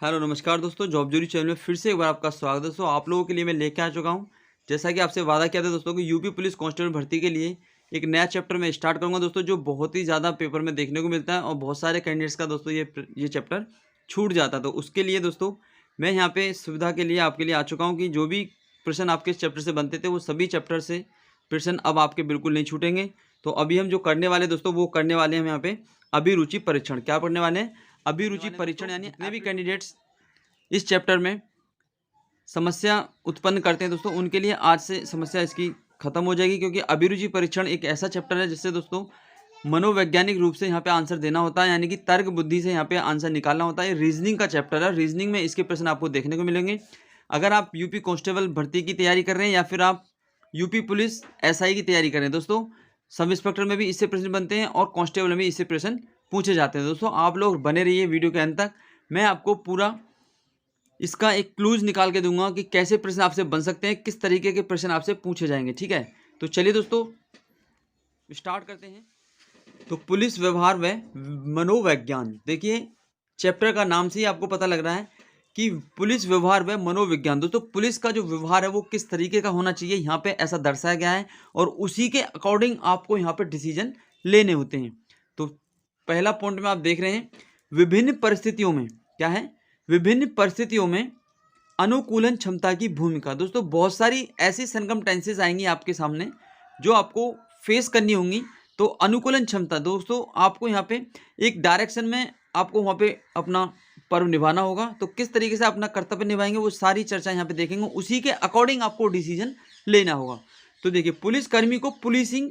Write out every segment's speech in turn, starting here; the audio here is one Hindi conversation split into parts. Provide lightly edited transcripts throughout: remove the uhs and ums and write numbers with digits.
हेलो नमस्कार दोस्तों, जॉब जोरी चैनल में फिर से एक बार आपका स्वागत है। दोस्तों आप लोगों के लिए मैं लेके आ चुका हूं, जैसा कि आपसे वादा किया था दोस्तों कि यूपी पुलिस कांस्टेबल भर्ती के लिए एक नया चैप्टर मैं स्टार्ट करूंगा दोस्तों, जो बहुत ही ज़्यादा पेपर में देखने को मिलता है और बहुत सारे कैंडिडेट्स का दोस्तों ये चैप्टर छूट जाता है। तो उसके लिए दोस्तों मैं यहाँ पे सुविधा के लिए आपके लिए आ चुका हूँ कि जो भी प्रश्न आपके इस चैप्टर से बनते थे वो सभी चैप्टर से प्रश्न अब आपके बिल्कुल नहीं छूटेंगे। तो अभी हम जो करने वाले दोस्तों वो करने वाले हैं यहाँ पे अभिरुचि परीक्षण। क्या पढ़ने वाले हैं? अभिरुचि परीक्षण। यानी जितने भी कैंडिडेट्स इस चैप्टर में समस्या उत्पन्न करते हैं दोस्तों, उनके लिए आज से समस्या इसकी खत्म हो जाएगी, क्योंकि अभिरुचि परीक्षण एक ऐसा चैप्टर है जिससे दोस्तों मनोवैज्ञानिक रूप से यहाँ पे आंसर देना होता है, यानी कि तर्क बुद्धि से यहाँ पे आंसर निकालना होता है। रीजनिंग का चैप्टर है। रीजनिंग में इसके प्रश्न आपको देखने को मिलेंगे। अगर आप यूपी कांस्टेबल भर्ती की तैयारी कर रहे हैं या फिर आप यूपी पुलिस एसआई की तैयारी कर रहे हैं दोस्तों, सब इंस्पेक्टर में भी इससे प्रश्न बनते हैं और कांस्टेबल में भी इससे प्रश्न पूछे जाते हैं। दोस्तों आप लोग बने रहिए वीडियो के अंत तक। मैं आपको पूरा इसका एक क्लूज निकाल के दूंगा कि कैसे प्रश्न आपसे बन सकते हैं, किस तरीके के प्रश्न आपसे पूछे जाएंगे। ठीक है, तो चलिए दोस्तों स्टार्ट करते हैं। तो पुलिस व्यवहार व मनोविज्ञान, देखिए चैप्टर का नाम से ही आपको पता लग रहा है कि पुलिस व्यवहार व मनोविज्ञान। दोस्तों पुलिस का जो व्यवहार है वो किस तरीके का होना चाहिए यहाँ पे ऐसा दर्शाया गया है, और उसी के अकॉर्डिंग आपको यहाँ पे डिसीजन लेने होते हैं। तो पहला पॉइंट में आप देख रहे हैं, विभिन्न परिस्थितियों में क्या है, विभिन्न परिस्थितियों में अनुकूलन क्षमता की भूमिका। दोस्तों बहुत सारी ऐसी सरकमस्टेंसेस आएंगी आपके सामने जो आपको फेस करनी होंगी। तो अनुकूलन क्षमता दोस्तों आपको यहाँ पे एक डायरेक्शन में आपको वहाँ पे अपना पर्व निभाना होगा। तो किस तरीके से अपना कर्तव्य निभाएंगे वो सारी चर्चा यहाँ पे देखेंगे, उसी के अकॉर्डिंग आपको डिसीजन लेना होगा। तो देखिए, पुलिसकर्मी को पुलिसिंग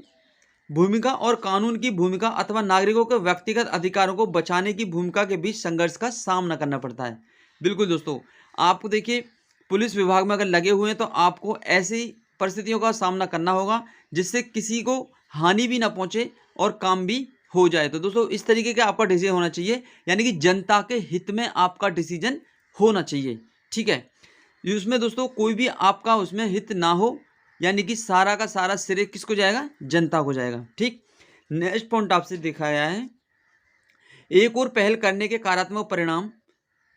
भूमिका और कानून की भूमिका अथवा नागरिकों के व्यक्तिगत अधिकारों को बचाने की भूमिका के बीच संघर्ष का सामना करना पड़ता है। बिल्कुल दोस्तों, आपको देखिए पुलिस विभाग में अगर लगे हुए हैं तो आपको ऐसी परिस्थितियों का सामना करना होगा जिससे किसी को हानि भी ना पहुंचे और काम भी हो जाए। तो दोस्तों इस तरीके का आपका डिसीजन होना चाहिए, यानी कि जनता के हित में आपका डिसीजन होना चाहिए। ठीक है, उसमें दोस्तों कोई भी आपका उसमें हित ना हो, यानी कि सारा का सारा श्रेय किसको जाएगा? जनता को जाएगा। ठीक, नेक्स्ट पॉइंट आपसे दिखाया गया है, एक और पहल करने के कार्यात्मक परिणाम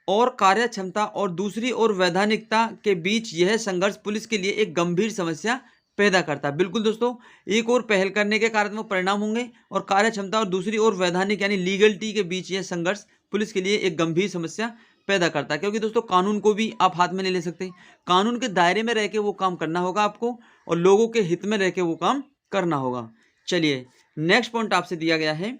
और कार्य क्षमता और दूसरी ओर वैधानिकता के बीच यह संघर्ष पुलिस के लिए एक गंभीर समस्या पैदा करता है। बिल्कुल दोस्तों, एक और पहल करने के कार्यात्मक परिणाम होंगे और कार्य क्षमता और दूसरी ओर वैधानिक यानी लीगलिटी के बीच यह संघर्ष पुलिस के लिए एक गंभीर समस्या पैदा करता है, क्योंकि दोस्तों कानून को भी आप हाथ में नहीं ले सकते। कानून के दायरे में रह के वो काम करना होगा आपको और लोगों के हित में रह के वो काम करना होगा। चलिए नेक्स्ट पॉइंट आपसे दिया गया है,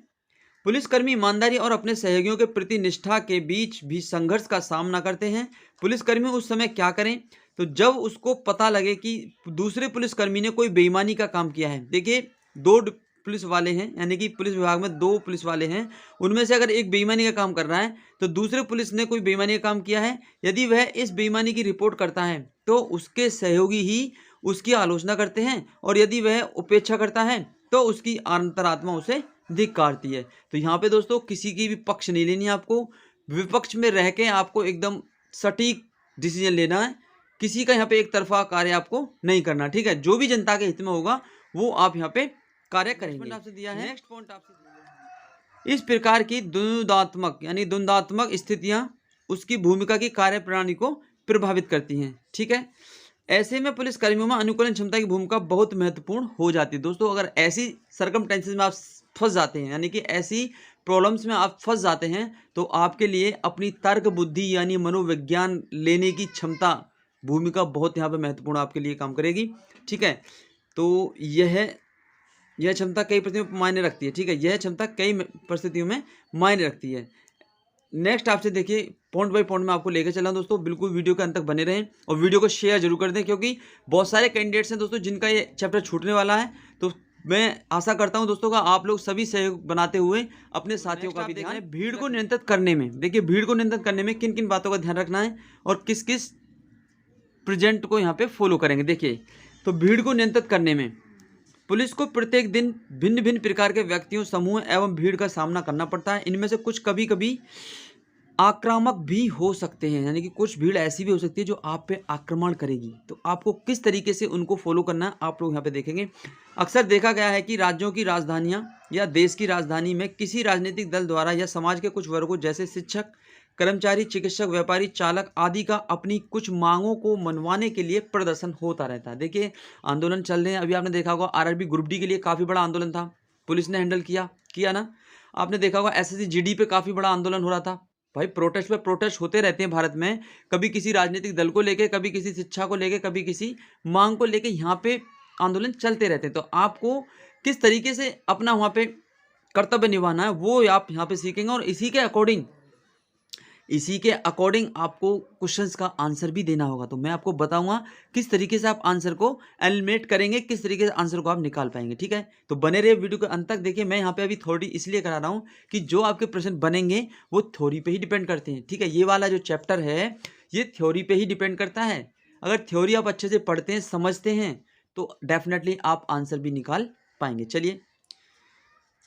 पुलिसकर्मी ईमानदारी और अपने सहयोगियों के प्रति निष्ठा के बीच भी संघर्ष का सामना करते हैं। पुलिसकर्मी उस समय क्या करें? तो जब उसको पता लगे कि दूसरे पुलिसकर्मी ने कोई बेईमानी का काम किया है। देखिए पुलिस वाले हैं, यानी कि पुलिस विभाग में 2 पुलिस वाले हैं, उनमें से अगर एक बेईमानी का काम कर रहा है तो दूसरे पुलिस ने कोई बेईमानी का काम किया है, यदि वह इस बेईमानी की रिपोर्ट करता है तो उसके सहयोगी ही उसकी आलोचना करते हैं, और यदि वह उपेक्षा करता है तो उसकी अंतरात्मा उसे धिक्कारती है। तो यहाँ पे दोस्तों किसी की भी पक्ष नहीं लेनी है, आपको विपक्ष में रह के आपको एकदम सटीक डिसीजन लेना है। किसी का यहाँ पे एक तरफा कार्य आपको नहीं करना। ठीक है, जो भी जनता के हित में होगा वो आप यहाँ पे कार्य करेंगे। आपसे दिया है नेक्स्ट पॉइंट आपसे, इस प्रकार की द्वंद्वात्मक यानी द्वंद्वात्मक स्थितियां उसकी भूमिका की कार्यप्रणाली को प्रभावित करती हैं। ठीक है, ऐसे में पुलिसकर्मियों में अनुकूलन क्षमता की भूमिका बहुत महत्वपूर्ण हो जाती है। दोस्तों अगर ऐसी सरकमस्टेंसेस में आप फंस जाते हैं, यानी कि ऐसी प्रॉब्लम्स में आप फंस जाते हैं, तो आपके लिए अपनी तर्क बुद्धि यानी मनोविज्ञान लेने की क्षमता भूमिका बहुत यहाँ पे महत्वपूर्ण आपके लिए काम करेगी। ठीक है, तो यह क्षमता कई परिस्थितियों में मायने रखती है। ठीक है, यह क्षमता कई परिस्थितियों में मायने रखती है। नेक्स्ट आपसे देखिए पॉइंट बाय पॉइंट में आपको लेकर चला दोस्तों, बिल्कुल वीडियो के अंत तक बने रहें और वीडियो को शेयर जरूर कर दें, क्योंकि बहुत सारे कैंडिडेट्स हैं दोस्तों जिनका ये चैप्टर छूटने वाला है। तो मैं आशा करता हूं दोस्तों का आप लोग सभी सहयोग बनाते हुए अपने साथियों का भी ध्यान। भीड़ को नियंत्रित करने में, देखिए भीड़ को नियंत्रित करने में किन किन बातों का ध्यान रखना है और किस किस प्रेजेंट को यहाँ पे फॉलो करेंगे। देखिए, तो भीड़ को नियंत्रित करने में पुलिस को प्रत्येक दिन भिन्न भिन्न प्रकार के व्यक्तियों, समूह एवं भीड़ का सामना करना पड़ता है। इनमें से कुछ कभी कभी आक्रामक भी हो सकते हैं, यानी कि कुछ भीड़ ऐसी भी हो सकती है जो आप पे आक्रमण करेगी। तो आपको किस तरीके से उनको फॉलो करना है आप लोग यहाँ पे देखेंगे। अक्सर देखा गया है कि राज्यों की राजधानियाँ या देश की राजधानी में किसी राजनीतिक दल द्वारा या समाज के कुछ वर्गों जैसे शिक्षक, कर्मचारी, चिकित्सक, व्यापारी, चालक आदि का अपनी कुछ मांगों को मनवाने के लिए प्रदर्शन होता रहता है। देखिए आंदोलन चल रहे हैं, अभी आपने देखा होगा आरआरबी ग्रुप डी के लिए काफ़ी बड़ा आंदोलन था, पुलिस ने हैंडल किया ना। आपने देखा होगा एसएससी जीडी पे काफ़ी बड़ा आंदोलन हो रहा था। भाई प्रोटेस्ट पे प्रोटेस्ट होते रहते हैं भारत में, कभी किसी राजनीतिक दल को लेके, कभी किसी शिक्षा को लेके, कभी किसी मांग को लेके, यहाँ पे आंदोलन चलते रहते हैं। तो आपको किस तरीके से अपना वहाँ पे कर्तव्य निभाना है वो आप यहाँ पे सीखेंगे, और इसी के अकॉर्डिंग आपको क्वेश्चंस का आंसर भी देना होगा। तो मैं आपको बताऊंगा किस तरीके से आप आंसर को एलिमिनेट करेंगे, किस तरीके से आंसर को आप निकाल पाएंगे। ठीक है, तो बने रहिए वीडियो के अंत तक। देखिए मैं यहाँ पे अभी थ्योरी इसलिए करा रहा हूँ कि जो आपके प्रश्न बनेंगे वो थ्योरी पे ही डिपेंड करते हैं। ठीक है, ये वाला जो चैप्टर है ये थ्योरी पे ही डिपेंड करता है। अगर थ्योरी आप अच्छे से पढ़ते हैं, समझते हैं, तो डेफिनेटली आप आंसर भी निकाल पाएंगे। चलिए,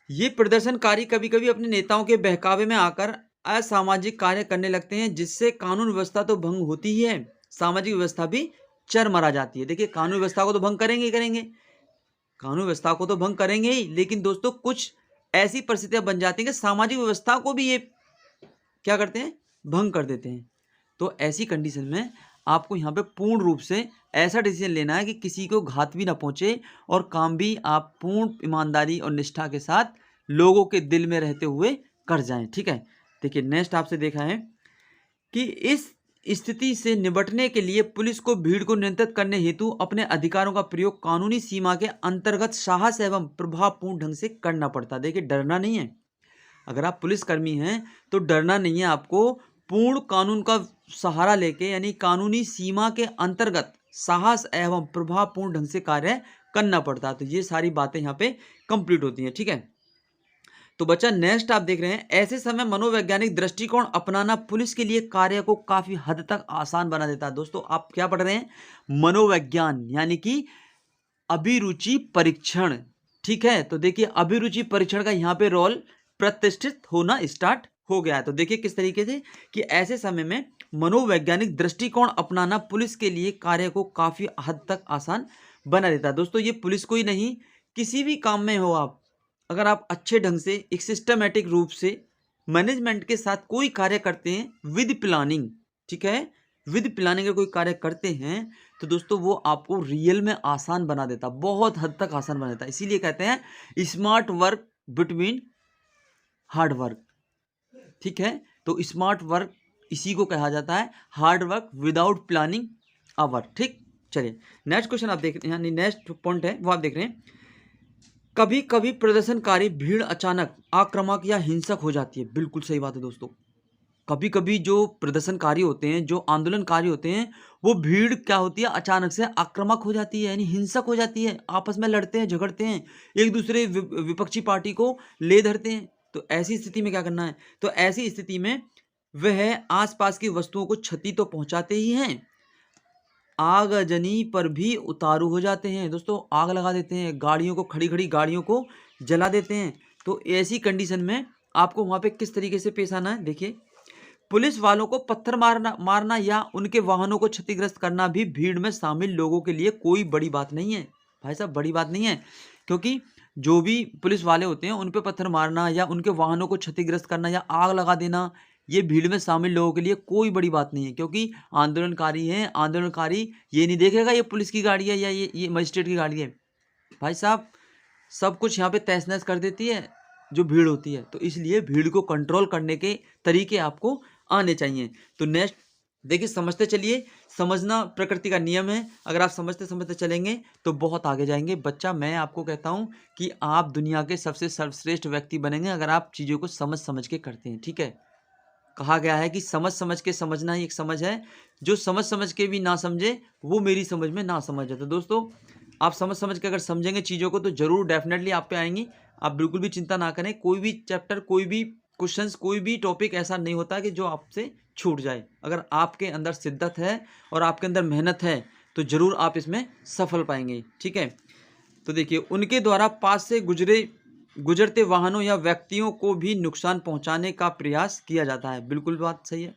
ये प्रदर्शनकारी कभी कभी अपने नेताओं के बहकावे में आकर असामाजिक कार्य करने लगते हैं, जिससे कानून व्यवस्था तो भंग होती ही है, सामाजिक व्यवस्था भी चरमरा जाती है। देखिए कानून व्यवस्था को तो भंग करेंगे ही करेंगे, कानून व्यवस्था को तो भंग करेंगे ही, लेकिन दोस्तों कुछ ऐसी परिस्थितियां बन जाती हैं कि सामाजिक व्यवस्था को भी ये क्या करते हैं, भंग कर देते हैं। तो ऐसी कंडीशन में आपको यहाँ पे पूर्ण रूप से ऐसा डिसीजन लेना है कि किसी को घात भी ना पहुंचे और काम भी आप पूर्ण ईमानदारी और निष्ठा के साथ लोगों के दिल में रहते हुए कर जाएं। ठीक है, देखिए नेक्स्ट आपसे देखा है कि इस स्थिति से निपटने के लिए पुलिस को भीड़ को नियंत्रित करने हेतु अपने अधिकारों का प्रयोग कानूनी सीमा के अंतर्गत साहस एवं प्रभावपूर्ण ढंग से करना पड़ता है। देखिए डरना नहीं है, अगर आप पुलिसकर्मी हैं तो डरना नहीं है, आपको पूर्ण कानून का सहारा लेके यानी कानूनी सीमा के अंतर्गत साहस एवं प्रभावपूर्ण ढंग से कार्य करना पड़ता है। तो ये सारी बातें यहाँ पे कंप्लीट होती हैं। ठीक है, तो बच्चा नेक्स्ट आप देख रहे हैं, ऐसे समय मनोवैज्ञानिक दृष्टिकोण अपनाना पुलिस के लिए कार्य को काफी हद तक आसान बना देता है। दोस्तों आप क्या पढ़ रहे हैं, मनोविज्ञान यानी कि अभिरुचि परीक्षण। ठीक है, तो देखिए अभिरुचि परीक्षण का यहाँ पे रोल प्रतिष्ठित होना स्टार्ट हो गया है। तो देखिए किस तरीके से कि ऐसे समय में मनोवैज्ञानिक दृष्टिकोण अपनाना पुलिस के लिए कार्य को काफी हद तक आसान बना देता है। दोस्तों ये पुलिस को ही नहीं, किसी भी काम में हो आप, अगर आप अच्छे ढंग से एक सिस्टमेटिक रूप से मैनेजमेंट के साथ कोई कार्य करते हैं विद प्लानिंग, ठीक है, विद प्लानिंग का कोई कार्य करते हैं तो दोस्तों वो आपको रियल में आसान बना देता, बहुत हद तक आसान बना देता। इसीलिए कहते हैं smart work between hard work. ठीक है, तो स्मार्ट वर्क इसी को कहा जाता है, hard work without planning a work. ठीक, चलिए नेक्स्ट क्वेश्चन आप देख रहे हैं, यानी नेक्स्ट पॉइंट है वो आप देख रहे हैं, कभी कभी प्रदर्शनकारी भीड़ अचानक आक्रामक या हिंसक हो जाती है। बिल्कुल सही बात है दोस्तों, कभी कभी जो प्रदर्शनकारी होते हैं, जो आंदोलनकारी होते हैं, वो भीड़ क्या होती है, अचानक से आक्रामक हो जाती है, यानी हिंसक हो जाती है, आपस में लड़ते हैं, झगड़ते हैं, एक दूसरे विपक्षी पार्टी को ले धरते हैं। तो ऐसी स्थिति में क्या करना है, तो ऐसी स्थिति में वह आसपास की वस्तुओं को क्षति तो पहुंचाते ही हैं, आगजनी पर भी उतारू हो जाते हैं। दोस्तों आग लगा देते हैं, गाड़ियों को, खड़ी खड़ी गाड़ियों को जला देते हैं। तो ऐसी कंडीशन में आपको वहाँ पे किस तरीके से पेश आना है, देखिए पुलिस वालों को पत्थर मारना या उनके वाहनों को क्षतिग्रस्त करना भी भीड़ में शामिल लोगों के लिए कोई बड़ी बात नहीं है। भाई साहब बड़ी बात नहीं है, क्योंकि जो भी पुलिस वाले होते हैं उन पे पत्थर मारना या उनके वाहनों को क्षतिग्रस्त करना या आग लगा देना, ये भीड़ में शामिल लोगों के लिए कोई बड़ी बात नहीं है। क्योंकि आंदोलनकारी हैं, आंदोलनकारी ये नहीं देखेगा ये पुलिस की गाड़ी है या ये मजिस्ट्रेट की गाड़ी है। भाई साहब सब कुछ यहाँ पे तहस नहस कर देती है जो भीड़ होती है। तो इसलिए भीड़ को कंट्रोल करने के तरीके आपको आने चाहिए। तो नेक्स्ट देखिए, समझते चलिए, समझना प्रकृति का नियम है, अगर आप समझते समझते चलेंगे तो बहुत आगे जाएंगे। बच्चा मैं आपको कहता हूँ कि आप दुनिया के सबसे सर्वश्रेष्ठ व्यक्ति बनेंगे अगर आप चीज़ों को समझ समझ के करते हैं। ठीक है, कहा गया है कि समझ समझ के समझना ही एक समझ है, जो समझ समझ के भी ना समझे वो मेरी समझ में ना समझ है। तो दोस्तों आप समझ समझ के अगर समझेंगे चीज़ों को तो ज़रूर डेफिनेटली आप पे आएंगी। आप बिल्कुल भी चिंता ना करें, कोई भी चैप्टर, कोई भी क्वेश्चंस, कोई भी टॉपिक ऐसा नहीं होता कि जो आपसे छूट जाए। अगर आपके अंदर शिद्दत है और आपके अंदर मेहनत है तो ज़रूर आप इसमें सफल पाएंगे। ठीक है, तो देखिए उनके द्वारा पास से गुजरते वाहनों या व्यक्तियों को भी नुकसान पहुंचाने का प्रयास किया जाता है। बिल्कुल बात सही है,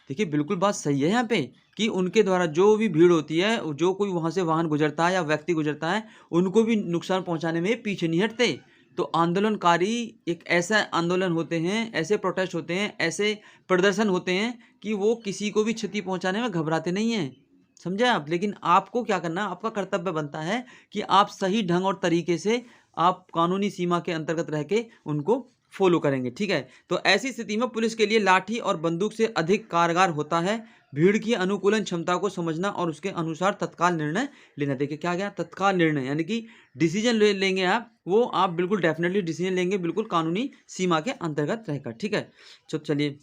देखिए बिल्कुल बात सही है यहाँ पे कि उनके द्वारा जो भी भीड़ होती है, जो कोई वहाँ से वाहन गुजरता है या व्यक्ति गुजरता है, उनको भी नुकसान पहुँचाने में पीछे नहीं हटते। तो आंदोलनकारी एक ऐसा आंदोलन होते हैं, ऐसे प्रोटेस्ट होते हैं, ऐसे प्रदर्शन होते हैं कि वो किसी को भी क्षति पहुंचाने में घबराते नहीं हैं, समझे आप। लेकिन आपको क्या करना, आपका कर्तव्य बनता है कि आप सही ढंग और तरीके से आप कानूनी सीमा के अंतर्गत रह के उनको फॉलो करेंगे, ठीक है। तो ऐसी स्थिति में पुलिस के लिए लाठी और बंदूक से अधिक कारगर होता है भीड़ की अनुकूलन क्षमता को समझना और उसके अनुसार तत्काल निर्णय लेना। देखिए क्या गया, तत्काल निर्णय, यानी कि डिसीजन लेंगे आप, वो आप बिल्कुल डेफिनेटली डिसीजन लेंगे, बिल्कुल कानूनी सीमा के अंतर्गत रहकर, ठीक है। तो चलिए,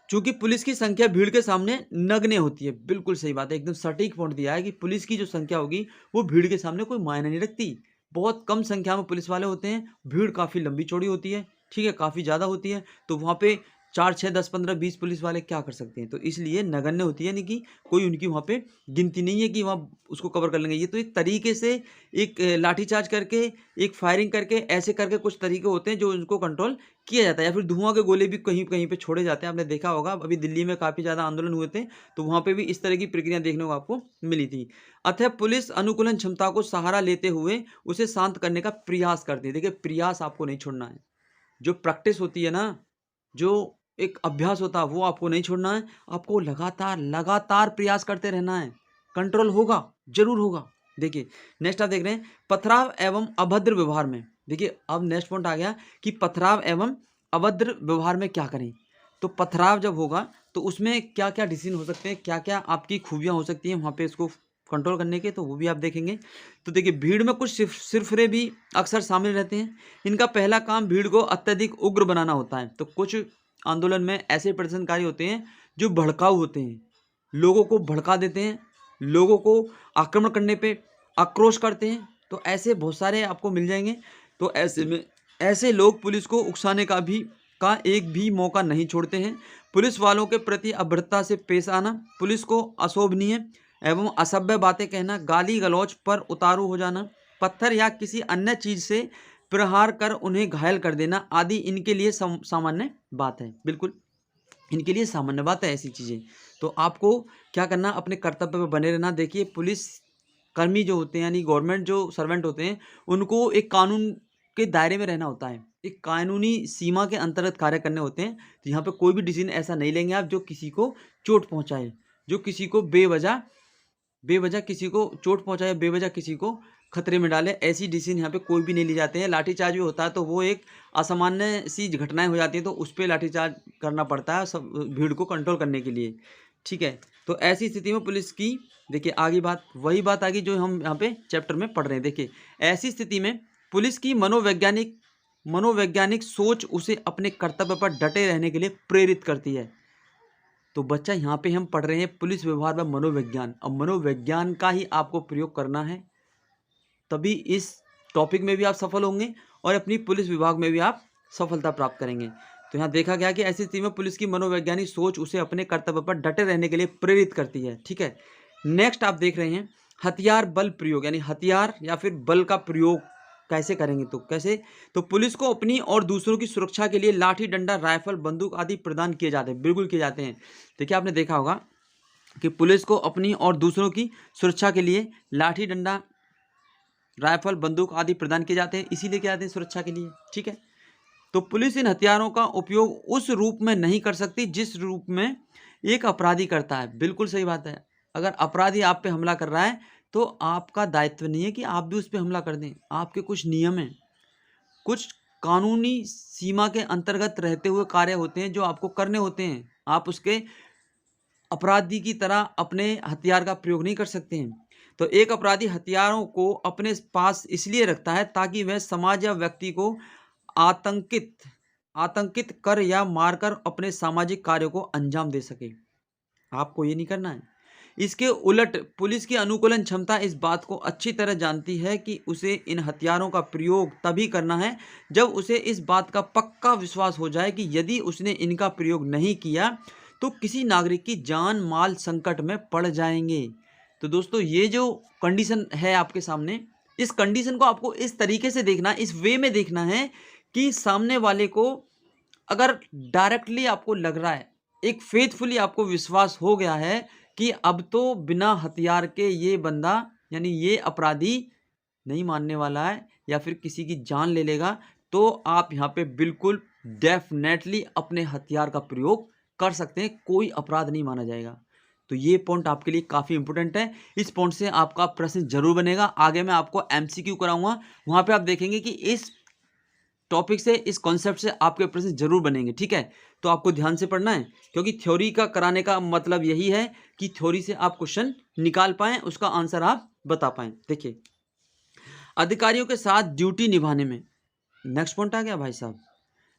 चूंकि पुलिस की संख्या भीड़ के सामने नगण्य होती है, बिल्कुल सही बात है, एकदम सटीक पॉइंट दिया है कि पुलिस की जो संख्या होगी वो भीड़ के सामने कोई मायने नहीं रखती। बहुत कम संख्या में पुलिस वाले होते हैं, भीड़ काफ़ी लंबी चौड़ी होती है, ठीक है, काफ़ी ज़्यादा होती है, तो वहाँ पे 4, 6, 10, 15, 20 पुलिस वाले क्या कर सकते हैं। तो इसलिए नगण्य होती है, यानी कि कोई उनकी वहाँ पे गिनती नहीं है कि वहाँ उसको कवर कर लेंगे। ये तो एक तरीके से एक लाठीचार्ज करके, एक फायरिंग करके, ऐसे करके कुछ तरीके होते हैं जो उनको कंट्रोल किया जाता है, या फिर धुआं के गोले भी कहीं कहीं पे छोड़े जाते हैं। आपने देखा होगा, अभी दिल्ली में काफ़ी ज़्यादा आंदोलन हुए थे, तो वहाँ पे भी इस तरह की प्रक्रिया देखने को आपको मिली थी। अतः पुलिस अनुकूलन क्षमता को सहारा लेते हुए उसे शांत करने का प्रयास करती है। देखिए, प्रयास आपको नहीं छोड़ना है, जो प्रैक्टिस होती है ना, जो एक अभ्यास होता है, वो आपको नहीं छोड़ना है, आपको लगातार लगातार प्रयास करते रहना है, कंट्रोल होगा, जरूर होगा। देखिए नेक्स्ट आप देख रहे हैं, पथराव एवं अभद्र व्यवहार में। देखिए अब नेक्स्ट पॉइंट आ गया कि पथराव एवं अभद्र व्यवहार में क्या करें। तो पथराव जब होगा तो उसमें क्या क्या डिसीजन हो सकते हैं, क्या क्या आपकी खूबियां हो सकती हैं वहाँ पे इसको कंट्रोल करने के, तो वो भी आप देखेंगे। तो देखिए, भीड़ में कुछ सिरफिरे भी अक्सर शामिल रहते हैं। इनका पहला काम भीड़ को अत्यधिक उग्र बनाना होता है। तो कुछ आंदोलन में ऐसे प्रदर्शनकारी होते हैं जो भड़काऊ होते हैं, लोगों को भड़का देते हैं, लोगों को आक्रमण करने पे आक्रोश करते हैं। तो ऐसे बहुत सारे आपको मिल जाएंगे। तो ऐसे में ऐसे लोग पुलिस को उकसाने का एक भी मौका नहीं छोड़ते हैं। पुलिस वालों के प्रति अभद्रता से पेश आना, पुलिस को अशोभनीय एवं असभ्य बातें कहना, गाली गलौज पर उतारू हो जाना, पत्थर या किसी अन्य चीज से प्रहार कर उन्हें घायल कर देना आदि इनके लिए सामान्य बात है। बिल्कुल इनके लिए सामान्य बात है ऐसी चीज़ें। तो आपको क्या करना, अपने कर्तव्य पर बने रहना। देखिए, पुलिस कर्मी जो होते हैं, यानी गवर्नमेंट जो सर्वेंट होते हैं, उनको एक कानून के दायरे में रहना होता है, एक कानूनी सीमा के अंतर्गत कार्य करने होते हैं। तो यहाँ पे कोई भी डिसीजन ऐसा नहीं लेंगे आप जो किसी को चोट पहुँचाए, जो किसी को बेवजह बेवजह किसी को चोट पहुंचाए, बेवजह किसी को खतरे में डाले, ऐसी डिसीजन यहाँ पे कोई भी नहीं ली जाते हैं। लाठीचार्ज भी होता है तो वो एक असामान्य सी घटनाएं हो जाती हैं, तो उस पर लाठीचार्ज करना पड़ता है सब भीड़ को कंट्रोल करने के लिए, ठीक है। तो ऐसी स्थिति में पुलिस की, देखिए आगे बात वही बात आ गई जो हम यहाँ पे चैप्टर में पढ़ रहे हैं। देखिए, ऐसी स्थिति में पुलिस की मनोवैज्ञानिक सोच उसे अपने कर्तव्य पर डटे रहने के लिए प्रेरित करती है। तो बच्चा यहाँ पे हम पढ़ रहे हैं पुलिस व्यवहार में मनोविज्ञान। अब मनोविज्ञान का ही आपको प्रयोग करना है, तभी इस टॉपिक में भी आप सफल होंगे और अपनी पुलिस विभाग में भी आप सफलता प्राप्त करेंगे। तो यहाँ देखा गया कि ऐसी स्थिति में पुलिस की मनोवैज्ञानिक सोच उसे अपने कर्तव्य पर डटे रहने के लिए प्रेरित करती है, ठीक है। नेक्स्ट आप देख रहे हैं हथियार बल प्रयोग, यानी हथियार या फिर बल का प्रयोग कैसे करेंगे। तो कैसे, तो पुलिस को अपनी और दूसरों की सुरक्षा के लिए लाठी डंडा राइफल बंदूक आदि प्रदान किए जाते हैं, बिल्कुल किए जाते हैं। देखिए आपने देखा होगा कि पुलिस को अपनी और दूसरों की सुरक्षा के लिए लाठी डंडा राइफल बंदूक आदि प्रदान किए जाते हैं, इसीलिए किए जाते हैं सुरक्षा के लिए, ठीक है। तो पुलिस इन हथियारों का उपयोग उस रूप में नहीं कर सकती जिस रूप में एक अपराधी करता है, बिल्कुल सही बात है। अगर अपराधी आप पे हमला कर रहा है तो आपका दायित्व नहीं है कि आप भी उस पर हमला कर दें। आपके कुछ नियम हैं, कुछ कानूनी सीमा के अंतर्गत रहते हुए कार्य होते हैं जो आपको करने होते हैं। आप उसके अपराधी की तरह अपने हथियार का प्रयोग नहीं कर सकते हैं। तो एक अपराधी हथियारों को अपने पास इसलिए रखता है ताकि वह समाज या व्यक्ति को आतंकित कर या मारकर अपने सामाजिक कार्यों को अंजाम दे सके। आपको ये नहीं करना है। इसके उलट पुलिस की अनुकूलन क्षमता इस बात को अच्छी तरह जानती है कि उसे इन हथियारों का प्रयोग तभी करना है जब उसे इस बात का पक्का विश्वास हो जाए कि यदि उसने इनका प्रयोग नहीं किया तो किसी नागरिक की जान माल संकट में पड़ जाएंगे। तो दोस्तों, ये जो कंडीशन है आपके सामने, इस कंडीशन को आपको इस तरीके से देखना, इस वे में देखना है कि सामने वाले को अगर डायरेक्टली आपको लग रहा है, एक फेथफुली आपको विश्वास हो गया है कि अब तो बिना हथियार के ये बंदा यानी ये अपराधी नहीं मानने वाला है, या फिर किसी की जान ले लेगा, तो आप यहाँ पे बिल्कुल डेफिनेटली अपने हथियार का प्रयोग कर सकते हैं, कोई अपराध नहीं माना जाएगा। तो ये पॉइंट आपके लिए काफ़ी इंपॉर्टेंट है। इस पॉइंट से आपका प्रश्न जरूर बनेगा। आगे मैं आपको एमसीक्यू कराऊंगा, वहां पे आप देखेंगे कि इस टॉपिक से, इस कॉन्सेप्ट से आपके प्रश्न जरूर बनेंगे। ठीक है, तो आपको ध्यान से पढ़ना है, क्योंकि थ्योरी का कराने का मतलब यही है कि थ्योरी से आप क्वेश्चन निकाल पाएं, उसका आंसर आप बता पाएं। देखिए, अधिकारियों के साथ ड्यूटी निभाने में, नेक्स्ट पॉइंट आ गया भाई साहब।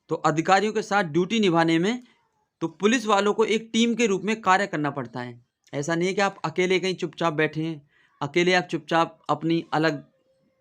तो अधिकारियों के साथ ड्यूटी निभाने में तो पुलिस वालों को एक टीम के रूप में कार्य करना पड़ता है। ऐसा नहीं है कि आप अकेले कहीं चुपचाप बैठे हैं, अकेले आप चुपचाप अपनी अलग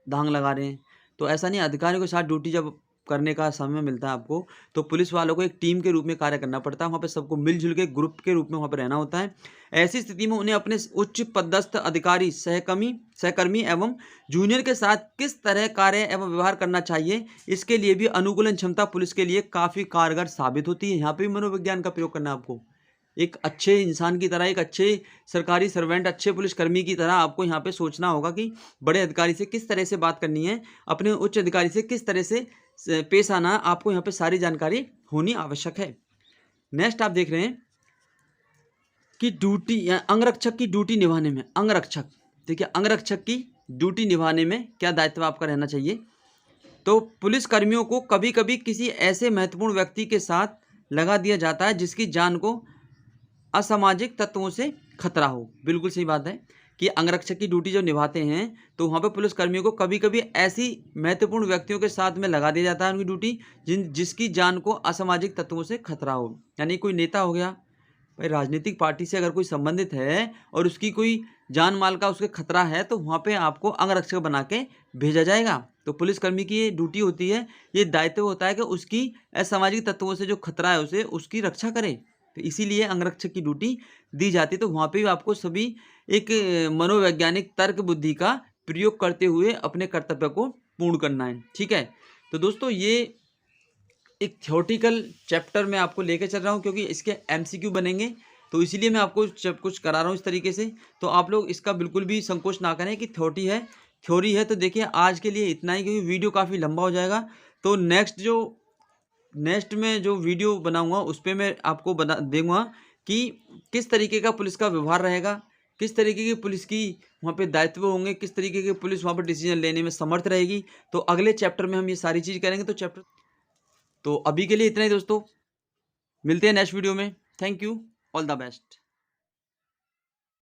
धांग लगा रहे हैं। तो ऐसा नहीं, अधिकारियों के साथ ड्यूटी जब करने का समय मिलता है आपको, तो पुलिस वालों को एक टीम के रूप में कार्य करना पड़ता है। वहाँ पे सबको मिलजुल के ग्रुप के रूप में वहाँ पे रहना होता है। ऐसी स्थिति में उन्हें अपने उच्च पदस्थ अधिकारी, सहकर्मी एवं जूनियर के साथ किस तरह कार्य एवं व्यवहार करना चाहिए, इसके लिए भी अनुकूलन क्षमता पुलिस के लिए काफ़ी कारगर साबित होती है। यहाँ पे भी मनोविज्ञान का प्रयोग करना है आपको। एक अच्छे इंसान की तरह, एक अच्छे सरकारी सर्वेंट, अच्छे पुलिसकर्मी की तरह आपको यहाँ पे सोचना होगा कि बड़े अधिकारी से किस तरह से बात करनी है, अपने उच्च अधिकारी से किस तरह से पेश आना है, आपको यहाँ पे सारी जानकारी होनी आवश्यक है। नेक्स्ट आप देख रहे हैं कि ड्यूटी, अंगरक्षक की ड्यूटी निभाने में, अंगरक्षक, देखिए अंगरक्षक की ड्यूटी निभाने में क्या दायित्व आपका रहना चाहिए। तो पुलिस कर्मियों को कभी कभी किसी ऐसे महत्वपूर्ण व्यक्ति के साथ लगा दिया जाता है जिसकी जान को असामाजिक तत्वों से खतरा हो। बिल्कुल सही बात है कि अंगरक्षक की ड्यूटी जब निभाते हैं तो वहाँ पे पुलिस कर्मियों को कभी कभी ऐसी महत्वपूर्ण व्यक्तियों के साथ में लगा दिया जाता है उनकी ड्यूटी जिसकी जान को असामाजिक तत्वों से खतरा हो। यानी कोई नेता हो गया भाई, राजनीतिक पार्टी से अगर कोई संबंधित है और उसकी कोई जान माल का उसके खतरा है, तो वहाँ पे आपको अंगरक्षक बना के भेजा जाएगा। तो पुलिसकर्मी की ये ड्यूटी होती है, ये दायित्व होता है कि उसकी असामाजिक तत्वों से जो खतरा है उसे, उसकी रक्षा करे। तो इसीलिए अंगरक्षक की ड्यूटी दी जाती है। तो वहाँ पे भी आपको सभी एक मनोवैज्ञानिक तर्क बुद्धि का प्रयोग करते हुए अपने कर्तव्य को पूर्ण करना है। ठीक है, तो दोस्तों ये एक थ्योरेटिकल चैप्टर में आपको लेके चल रहा हूँ, क्योंकि इसके एमसीक्यू बनेंगे, तो इसीलिए मैं आपको सब कुछ करा रहा हूँ इस तरीके से। तो आप लोग इसका बिल्कुल भी संकोच ना करें कि थ्योरी है। तो देखिए आज के लिए इतना ही, क्योंकि वीडियो काफ़ी लंबा हो जाएगा। तो नेक्स्ट में जो वीडियो बनाऊंगा उस पर मैं आपको बता दूंगा कि किस तरीके का पुलिस का व्यवहार रहेगा, किस तरीके की पुलिस की वहाँ पे दायित्व होंगे, किस तरीके की पुलिस वहाँ पर डिसीजन लेने में समर्थ रहेगी। तो अगले चैप्टर में हम ये सारी चीज़ करेंगे। तो अभी के लिए इतना ही दोस्तों, मिलते हैं नेक्स्ट वीडियो में। Thank you, all the best.